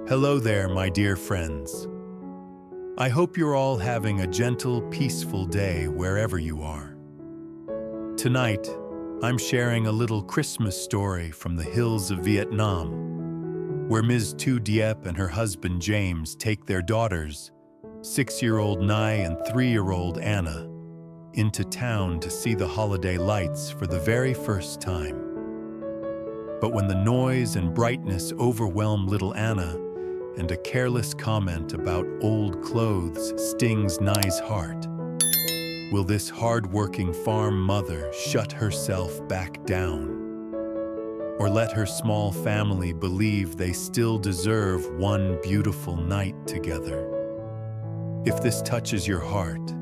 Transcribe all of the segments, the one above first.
Hello there, my dear friends. I hope you're all having a gentle, peaceful day wherever you are. Tonight, I'm sharing a little Christmas story from the hills of Vietnam, where Ms. Diep and her husband James take their daughters, 6-year-old Nai and 3-year-old Anna, into town to see the holiday lights for the very first time. But when the noise and brightness overwhelm little Anna, and a careless comment about old clothes stings Nai's heart, will this hard-working farm mother shut herself back down? Or let her small family believe they still deserve one beautiful night together? If this touches your heart,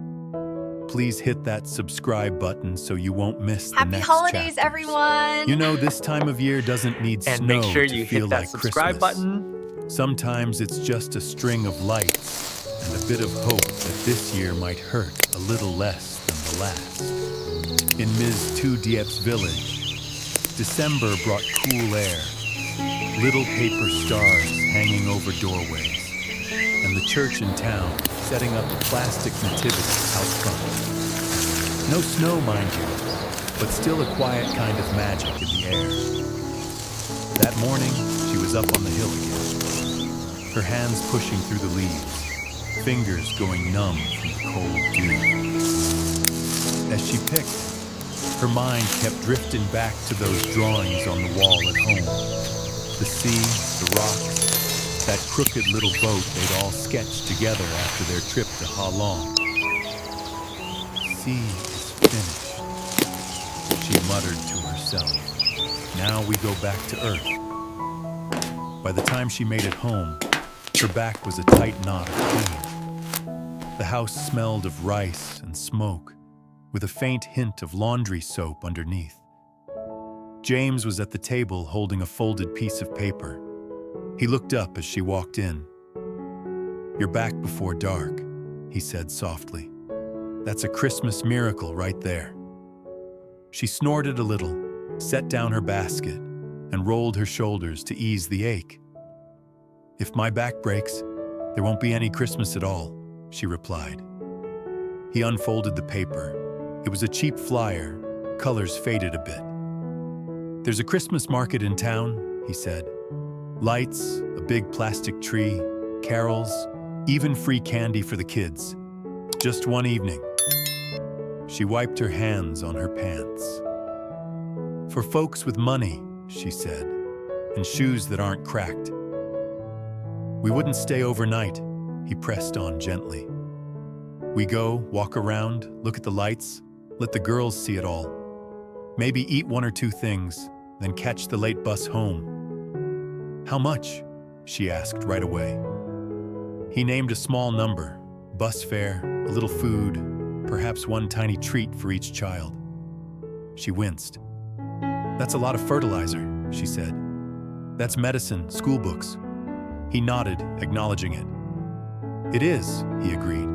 please hit that subscribe button so you won't miss the next Happy holidays, chapters. everyone! You know, this time of year doesn't need And snow make sure to you feel hit that like subscribe Christmas. button. Sometimes it's just a string of lights and a bit of hope that this year might hurt a little less than the last. In Ms. Diep's village, December brought cool air, little paper stars hanging over doorways, and the church in town setting up a plastic nativity out front. No snow, mind you, but still a quiet kind of magic in the air. That morning, she was up on the hill again, her hands pushing through the leaves, fingers going numb from the cold dew. As she picked, her mind kept drifting back to those drawings on the wall at home. The sea, the rocks, that crooked little boat they'd all sketched together after their trip to Ha Long. Sea is finished, she muttered to herself. Now we go back to Earth. By the time she made it home, her back was a tight knot of pain. The house smelled of rice and smoke, with a faint hint of laundry soap underneath. James was at the table holding a folded piece of paper. He looked up as she walked in. "You're back before dark," he said softly. "That's a Christmas miracle right there." She snorted a little, set down her basket, and rolled her shoulders to ease the ache. "If my back breaks, there won't be any Christmas at all," she replied. He unfolded the paper. It was a cheap flyer, colors faded a bit. "There's a Christmas market in town," he said. "Lights, a big plastic tree, carols, even free candy for the kids. Just one evening." She wiped her hands on her pants. "For folks with money," she said, "and shoes that aren't cracked." "We wouldn't stay overnight," he pressed on gently. "We go, walk around, look at the lights, let the girls see it all. Maybe eat one or two things, then catch the late bus home." "How much?" she asked right away. He named a small number, bus fare, a little food, perhaps one tiny treat for each child. She winced. "That's a lot of fertilizer," she said. "That's medicine, school books." He nodded, acknowledging it. "It is," he agreed.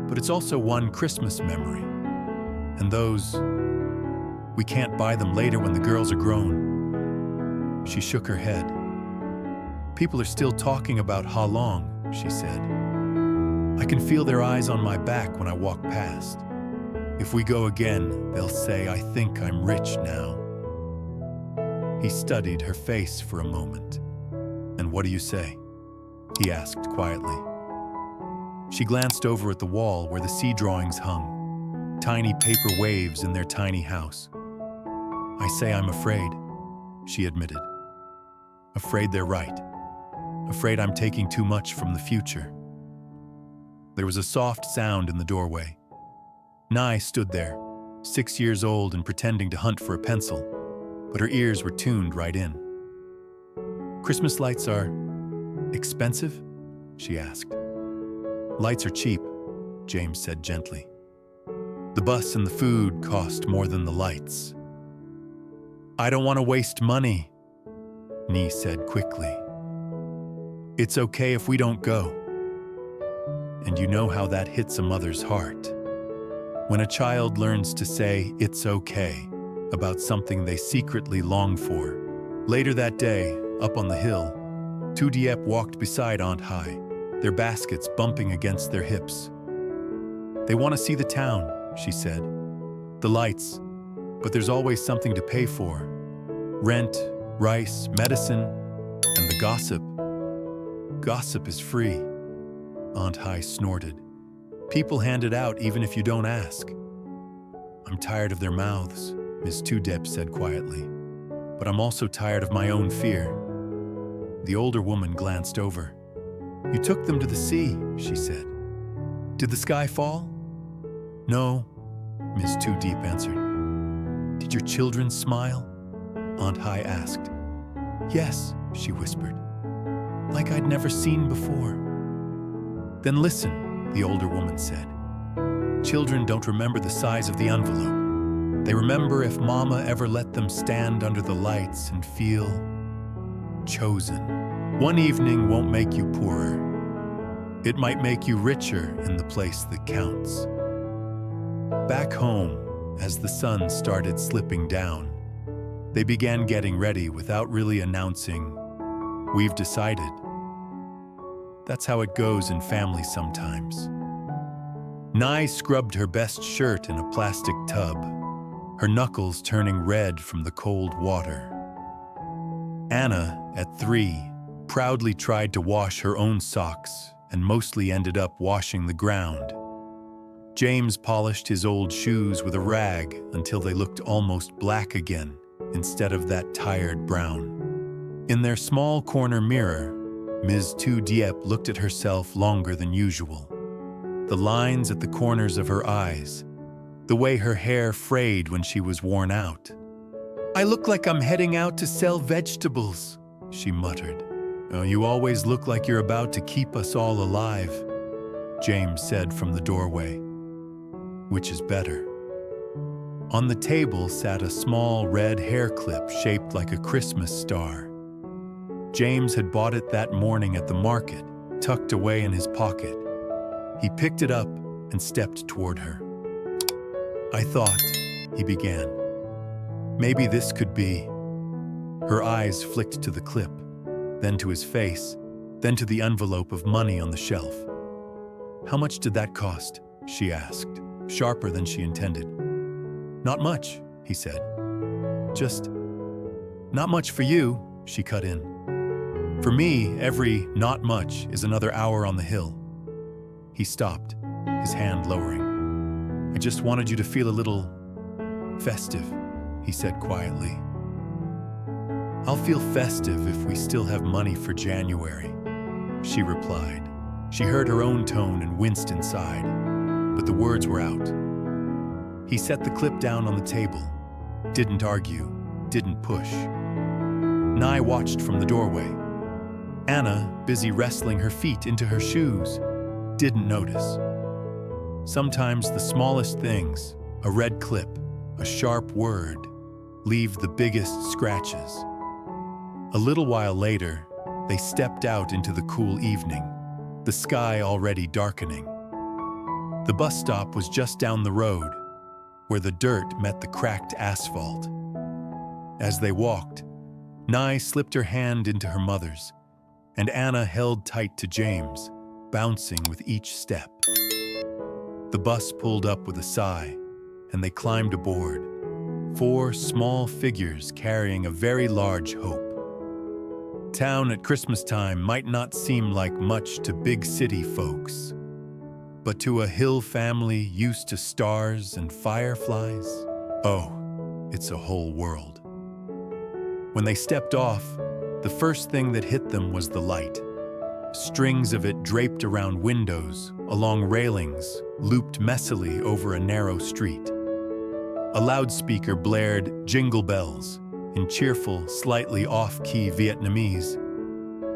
"But it's also one Christmas memory. And those, we can't buy them later when the girls are grown." She shook her head. "People are still talking about Ha Long," she said. "I can feel their eyes on my back when I walk past. If we go again, they'll say I think I'm rich now." He studied her face for a moment. "And what do you say?" he asked quietly. She glanced over at the wall where the sea drawings hung, tiny paper waves in their tiny house. "I say I'm afraid," she admitted. "Afraid they're right. Afraid I'm taking too much from the future." There was a soft sound in the doorway. Nai stood there, 6 years old and pretending to hunt for a pencil, but her ears were tuned right in. "Christmas lights are expensive?" she asked. "Lights are cheap," James said gently. "The bus and the food cost more than the lights." "I don't want to waste money," Ni said quickly. "It's okay if we don't go." And you know how that hits a mother's heart. When a child learns to say "it's okay" about something they secretly long for. Later that day, up on the hill, Diep walked beside Aunt Hai, their baskets bumping against their hips. "They want to see the town," she said. "The lights, but there's always something to pay for. Rent, rice, medicine, and the gossip." "Gossip is free," Aunt Hai snorted. "People hand it out even if you don't ask." "I'm tired of their mouths," Ms. Diep said quietly. "But I'm also tired of my own fear." The older woman glanced over. "You took them to the sea," she said. "Did the sky fall?" "No," Ms. Diep answered. "Did your children smile?" Aunt Hai asked. "Yes," she whispered, "like I'd never seen before." "Then listen," the older woman said. "Children don't remember the size of the envelope. They remember if Mama ever let them stand under the lights and feel chosen. One evening won't make you poorer. It might make you richer in the place that counts." Back home, as the sun started slipping down, they began getting ready without really announcing, "We've decided." That's how it goes in families sometimes. Nai scrubbed her best shirt in a plastic tub, her knuckles turning red from the cold water. Anna, at 3, proudly tried to wash her own socks and mostly ended up washing the ground. James polished his old shoes with a rag until they looked almost black again instead of that tired brown. In their small corner mirror, Ms. Diep looked at herself longer than usual. The lines at the corners of her eyes, the way her hair frayed when she was worn out. "I look like I'm heading out to sell vegetables," she muttered. "Oh, you always look like you're about to keep us all alive," James said from the doorway. "Which is better?" On the table sat a small red hair clip shaped like a Christmas star. James had bought it that morning at the market, tucked away in his pocket. He picked it up and stepped toward her. "I thought," he began, "maybe this could be." Her eyes flicked to the clip, then to his face, then to the envelope of money on the shelf. "How much did that cost?" she asked, sharper than she intended. "Not much," he said. "Just not much for you," she cut in. "For me, every not much is another hour on the hill." He stopped, his hand lowering. "I just wanted you to feel a little festive," he said quietly. "I'll feel festive if we still have money for January," she replied. She heard her own tone and winced inside, but the words were out. He set the clip down on the table, didn't argue, didn't push. Nai watched from the doorway. Anna, busy wrestling her feet into her shoes, didn't notice. Sometimes the smallest things, a red clip, a sharp word, leave the biggest scratches. A little while later, they stepped out into the cool evening, the sky already darkening. The bus stop was just down the road, where the dirt met the cracked asphalt. As they walked, Nai slipped her hand into her mother's, and Anna held tight to James, bouncing with each step. The bus pulled up with a sigh, and they climbed aboard, 4 small figures carrying a very large hope. Town at Christmas time might not seem like much to big city folks, but to a hill family used to stars and fireflies, oh, it's a whole world. When they stepped off, the first thing that hit them was the light. Strings of it draped around windows, along railings, looped messily over a narrow street. A loudspeaker blared Jingle Bells in cheerful, slightly off-key Vietnamese.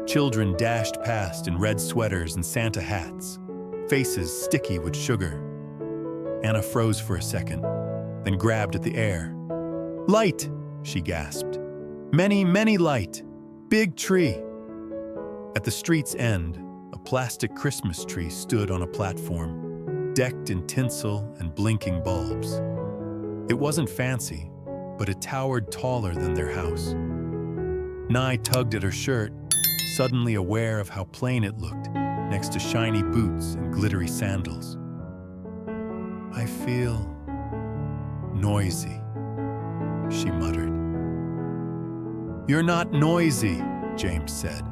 Children dashed past in red sweaters and Santa hats, faces sticky with sugar. Anna froze for a second, then grabbed at the air. "Light!" she gasped. "Many, many light! Big tree!" At the street's end, a plastic Christmas tree stood on a platform, decked in tinsel and blinking bulbs. It wasn't fancy, but it towered taller than their house. Nai tugged at her shirt, suddenly aware of how plain it looked next to shiny boots and glittery sandals. "I feel noisy," she muttered. "You're not noisy," James said.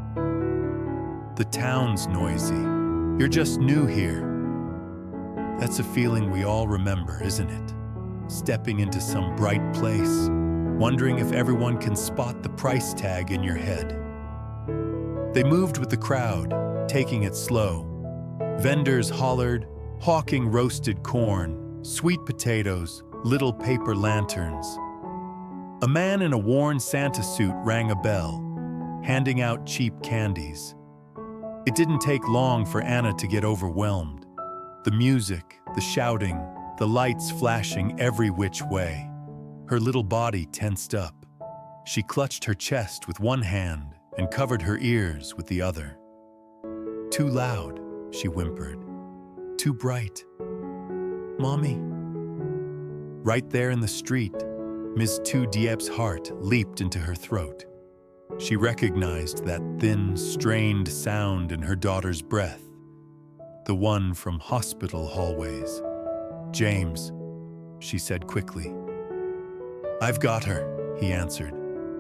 "The town's noisy. You're just new here." That's a feeling we all remember, isn't it? Stepping into some bright place, wondering if everyone can spot the price tag in your head. They moved with the crowd, taking it slow. Vendors hollered, hawking roasted corn, sweet potatoes, little paper lanterns. A man in a worn Santa suit rang a bell, handing out cheap candies. It didn't take long for Anna to get overwhelmed. The music, the shouting, the lights flashing every which way. Her little body tensed up. She clutched her chest with one hand and covered her ears with the other. "Too loud," she whimpered. "Too bright. Mommy." Right there in the street, Ms. Diep's heart leaped into her throat. She recognized that thin, strained sound in her daughter's breath, the one from hospital hallways. "James," she said quickly. "I've got her," he answered,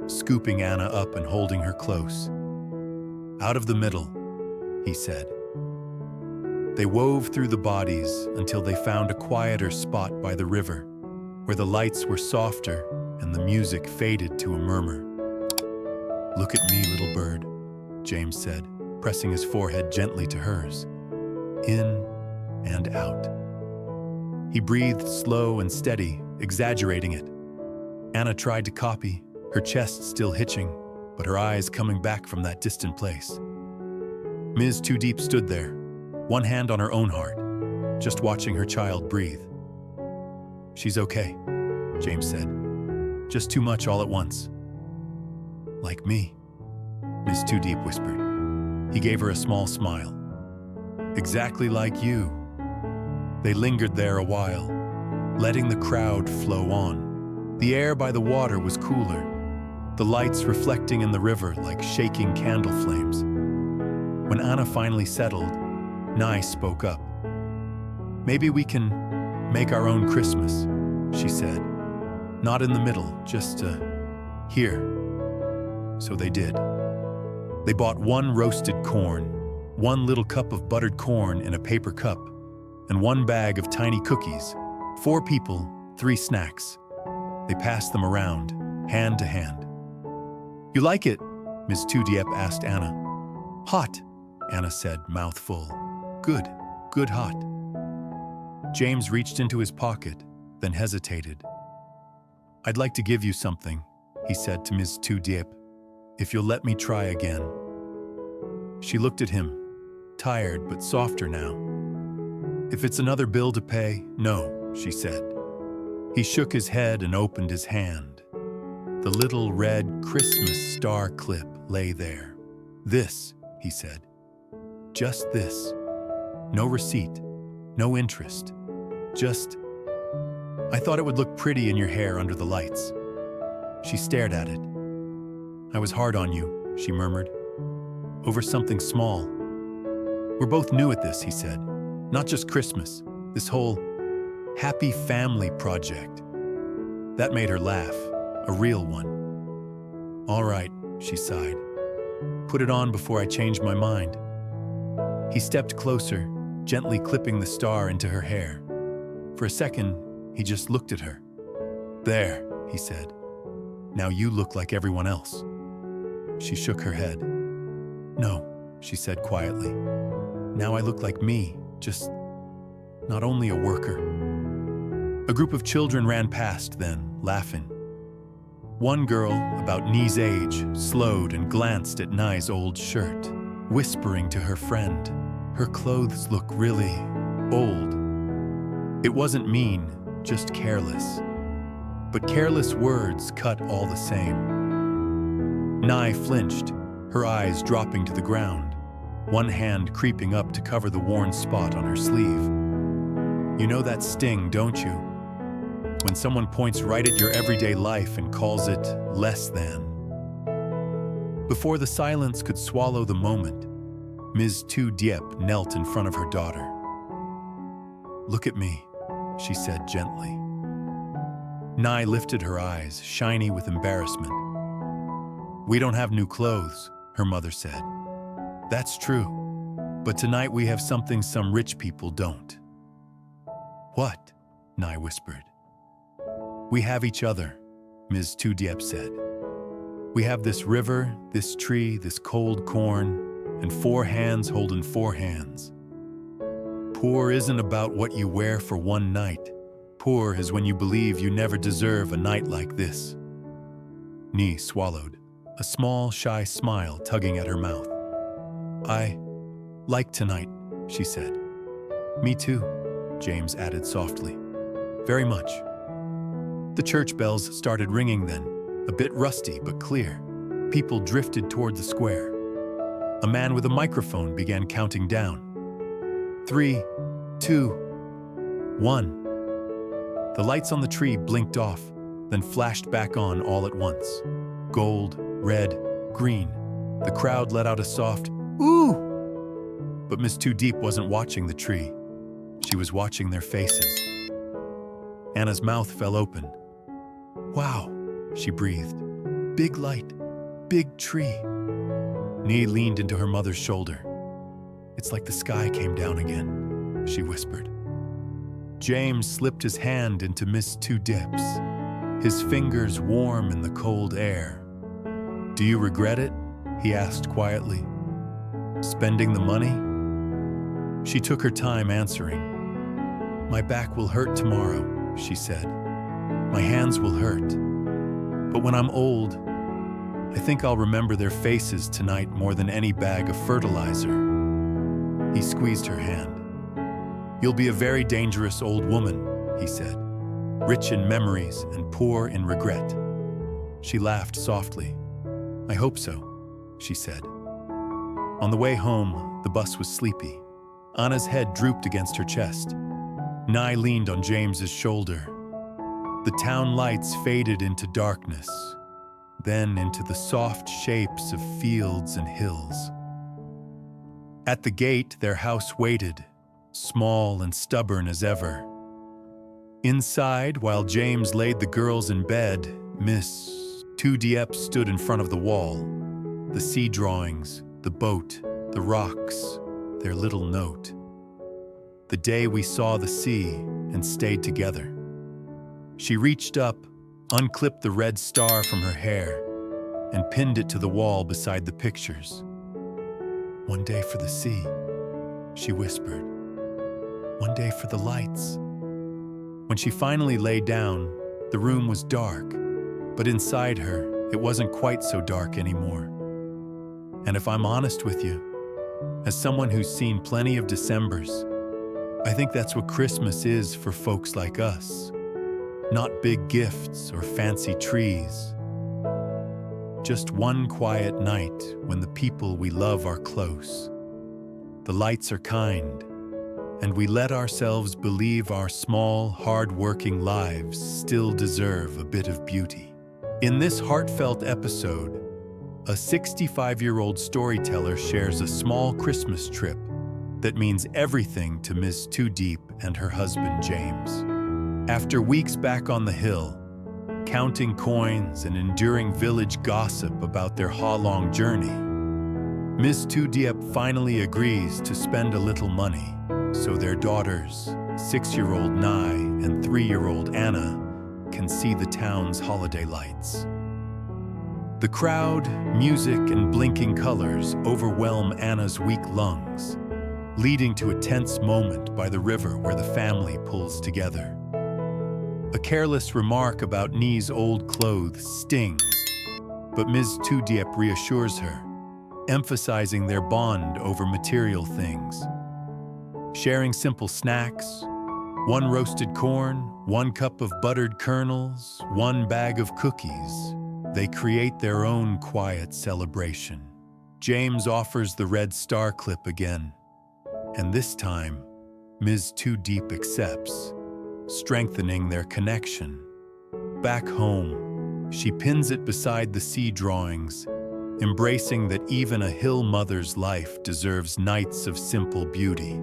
scooping Anna up and holding her close. "Out of the middle," he said. They wove through the bodies until they found a quieter spot by the river, where the lights were softer and the music faded to a murmur. "Look at me, little bird," James said, pressing his forehead gently to hers. "In and out." He breathed slow and steady, exaggerating it. Anna tried to copy, her chest still hitching, but her eyes coming back from that distant place. Ms. Diep stood there, one hand on her own heart, just watching her child breathe. "She's okay," James said. "Just too much all at once." "Like me," Ms. Diep whispered. He gave her a small smile. "Exactly like you." They lingered there a while, letting the crowd flow on. The air by the water was cooler, the lights reflecting in the river like shaking candle flames. When Anna finally settled, Nai spoke up. "Maybe we can make our own Christmas," she said. "Not in the middle, just here." So they did. They bought one roasted corn, one little cup of buttered corn in a paper cup, and one bag of tiny cookies. 4 people, 3 snacks. They passed them around, hand to hand. "You like it?" Ms. Diep asked Anna. "Hot," Anna said, mouth full. Good hot." James reached into his pocket, then hesitated. "I'd like to give you something," he said to Ms. Diep, "if you'll let me try again." She looked at him, tired but softer now. "If it's another bill to pay, no," she said. He shook his head and opened his hand. The little red Christmas star clip lay there. "This," he said. "Just this. No receipt, no interest. Just, I thought it would look pretty in your hair under the lights." She stared at it. "I was hard on you," she murmured. "Over something small. We're both new at this," he said. "Not just Christmas, this whole happy family project." That made her laugh, a real one. "All right," she sighed. "Put it on before I change my mind." He stepped closer, gently clipping the star into her hair. For a second, he just looked at her. "There," he said. "Now you look like everyone else." She shook her head. "No," she said quietly. "Now I look like me, just not only a worker." A group of children ran past then, laughing. One girl, about Ni's age, slowed and glanced at Ni's old shirt, whispering to her friend, "Her clothes look really old." It wasn't mean, just careless. But careless words cut all the same. Ni flinched, her eyes dropping to the ground, one hand creeping up to cover the worn spot on her sleeve. "You know that sting, don't you? When someone points right at your everyday life and calls it less than." Before the silence could swallow the moment, Ms. Tu Diep knelt in front of her daughter. "Look at me," she said gently. Nai lifted her eyes, shiny with embarrassment. "We don't have new clothes," her mother said. "That's true, but tonight we have something some rich people don't." "What?" Nai whispered. "We have each other," Ms. Tu Diep said. "We have this river, this tree, this cold corn, and 4 hands holding 4 hands. Poor isn't about what you wear for one night. Poor is when you believe you never deserve a night like this." Nee swallowed, a small, shy smile tugging at her mouth. "I like tonight," she said. "Me too," James added softly. "Very much." The church bells started ringing then, a bit rusty but clear. People drifted toward the square. A man with a microphone began counting down. 3, 2, 1. The lights on the tree blinked off, then flashed back on all at once. Gold, red, green. The crowd let out a soft, "Ooh!" But Miss Tu Diep wasn't watching the tree. She was watching their faces. Anna's mouth fell open. "Wow," she breathed. "Big light, big tree." Nee leaned into her mother's shoulder. "It's like the sky came down again," she whispered. James slipped his hand into Miss Tu Diep's, his fingers warm in the cold air. "Do you regret it?" he asked quietly. "Spending the money?" She took her time answering. "My back will hurt tomorrow," she said. "My hands will hurt. But when I'm old, I think I'll remember their faces tonight more than any bag of fertilizer." He squeezed her hand. "You'll be a very dangerous old woman," he said, "rich in memories and poor in regret." She laughed softly. "I hope so," she said. On the way home, the bus was sleepy. Anna's head drooped against her chest. Nai leaned on James's shoulder. The town lights faded into darkness, then into the soft shapes of fields and hills. At the gate, their house waited, small and stubborn as ever. Inside, while James laid the girls in bed, Miss Tu Diep stood in front of the wall. The sea drawings, the boat, the rocks, their little note. "The day we saw the sea and stayed together." She reached up, unclipped the red star from her hair, and pinned it to the wall beside the pictures. "One day for the sea," she whispered. "One day for the lights." When she finally lay down, the room was dark, but inside her, it wasn't quite so dark anymore. And if I'm honest with you, as someone who's seen plenty of Decembers, I think that's what Christmas is for folks like us. Not big gifts or fancy trees. Just one quiet night when the people we love are close. The lights are kind, and we let ourselves believe our small, hard-working lives still deserve a bit of beauty. In this heartfelt episode, a 65-year-old storyteller shares a small Christmas trip that means everything to Miss Tu Diep and her husband James. After weeks back on the hill, counting coins and enduring village gossip about their ha-long journey, Miss Tu Diep finally agrees to spend a little money so their daughters, 6-year-old Nai and 3-year-old Anna, can see the town's holiday lights. The crowd, music, and blinking colors overwhelm Anna's weak lungs, leading to a tense moment by the river where the family pulls together. A careless remark about Nee's old clothes stings, but Ms. Tu Diep reassures her, emphasizing their bond over material things. Sharing simple snacks, 1 roasted corn, 1 cup of buttered kernels, 1 bag of cookies, they create their own quiet celebration. James offers the red star clip again, and this time, Ms. Tu Diep accepts, strengthening their connection. Back home, she pins it beside the sea drawings embracing that even a hill mother's life deserves nights of simple beauty.